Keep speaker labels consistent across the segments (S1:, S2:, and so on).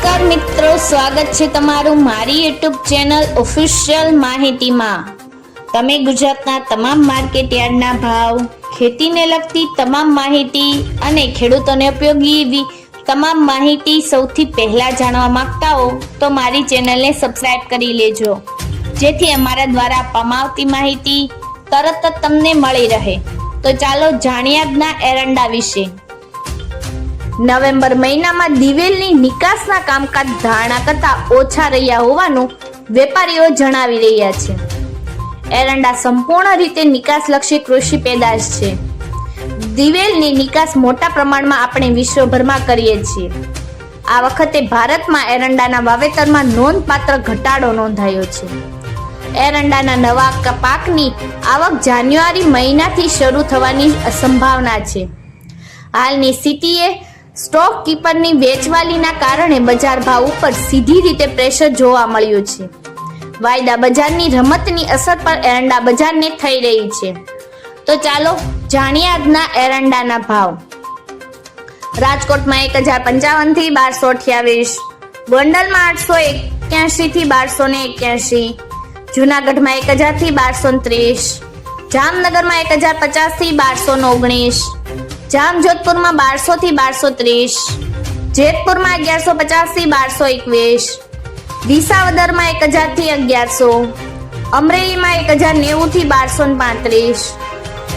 S1: નમસ્કાર મિત્રો, સ્વાગત છે તમારું મારી યુટ્યુબ ચેનલ ઓફિશિયલ માહિતીમાં। તમે ગુજરાતના તમામ માર્કેટ યાર્ડના ભાવ, ખેતીને લગતી તમામ માહિતી અને ખેડૂતોને ઉપયોગી એવી તમામ માહિતી સૌથી પહેલા જાણવા માંગતા હો તો મારી ચેનલને સબસ્ક્રાઇબ કરી લેજો, જેથી અમારા દ્વારા આપવામાં આવતી માહિતી તરત જ તમને મળી રહે। તો ચાલો જાણીએ આજના એરંડા વિશે। નવેમ્બર મહિનામાં દિવેલની નિકાસના કામકાજ ધારણા કરતા ઓછા રહ્યા હોવાનું વેપારીઓ જણાવી રહ્યા છે। એરંડા સંપૂર્ણ રીતે નિકાસલક્ષી કૃષિ પેદાશ છે। દિવેલની નિકાસ મોટા પ્રમાણમાં આપણે વિશ્વભરમાં કરીએ છીએ। આ વખતે ભારતમાં એરંડાના વાવેતરમાં નોંધપાત્ર ઘટાડો નોંધાયો છે। એરંડાના નવા પાકની આવક જાન્યુઆરી મહિનાથી શરૂ થવાની સંભાવના છે। હાલની સ્થિતિએ સ્ટોક કીપરની વેચવાલીના કારણે બજાર ભાવ ઉપર સીધી રીતે પ્રેશર જોવા મળ્યું છે। વાયદા બજારની રમતની અસર પર એરંડા બજારને થઈ રહી છે। તો ચાલો જાણીએ આજના એરંડાના ભાવ। રાજકોટમાં 1055 થી 1228, ગોંડલમાં 881 થી 1281, જૂનાગઢમાં 1000 થી 1230, જામનગરમાં 1050 થી 1219, જામજોધપુરમાં 1200 થી 1230, જેતપુરમાં 1150 થી 1221, વિસાવદરમાં 1000 થી 1100, અમરેલીમાં 1090 થી 1235,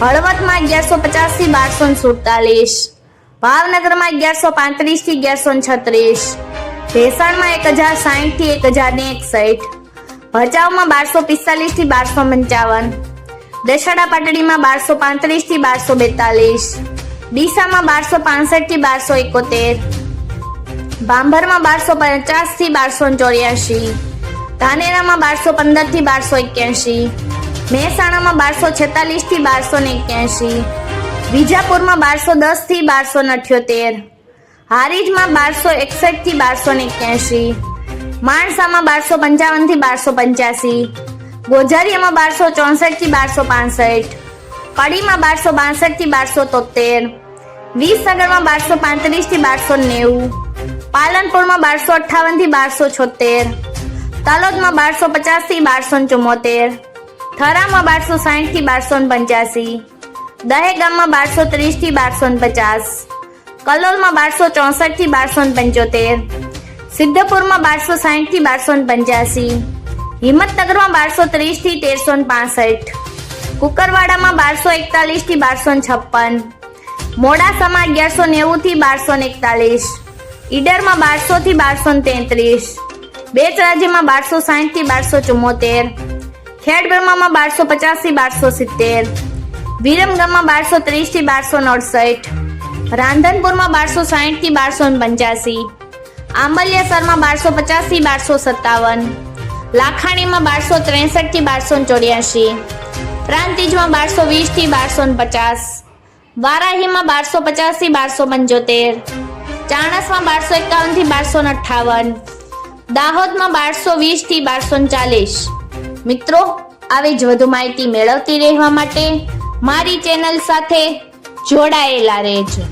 S1: હળવદમાં 1150 થી 1247, ભાવનગરમાં 1135 થી 1136, ભેસાણમાં 1060 થી 1061, ભચાઉમાં 1245 થી 1255, દશેડા પાટડીમાં 1235 થી 1242, ડીસામાં 1265 થી 1271, ભાંભરમાં 1250 થી 1284, ધાનેરામાં 1215 થી 1281, મહેસાણામાં 1246 થી 1281, વિજાપુરમાં 1210 થી 1278, હારીજમાં 1261 થી 1281, માણસામાં 1255 થી 1285, ગોઝારિયામાં 1264 થી 1265, કડીમાં 1262 થી 1273, વિસનગરમાં 1235 થી 1290, પાલનપુરમાં 1258 થી 1276, તલોદમાં 1250 થી 1274, થરામાં 1260 થી 1285, દહેગામમાં 1230 થી 1250, કલોલમાં 1264 થી 1275, સિદ્ધપુરમાં 1260 થી 1285, હિંમતનગરમાં 1230 થી 1365, કુકરવાડામાં 1241 થી 1256, મોડાસામાં 1190 થી 1241, ઈડરમાં 1200 થી 1233, બેચરાજીમાં 1260 થી 1274, ખેડબ્રહ્મામાં 1250 થી 1270, વિરમગામમાં 1230 થી 1269, રાંધનપુરમાં 1260 થી 1285, આંબલિયાસરમાં 1250 થી 1257, લાખાણીમાં 1263 થી 1284, પ્રાંતિજમાં 1220 થી 1250, વારાહીમાં 1250 થી 1275, ચાણસમાં 1251 થી 1258, દાહોદમાં 1220 થી 1240। મિત્રો, આવી જ વધુ માહિતી મેળવતી રહેવા માટે મારી ચેનલ સાથે જોડાયેલા રહેજો।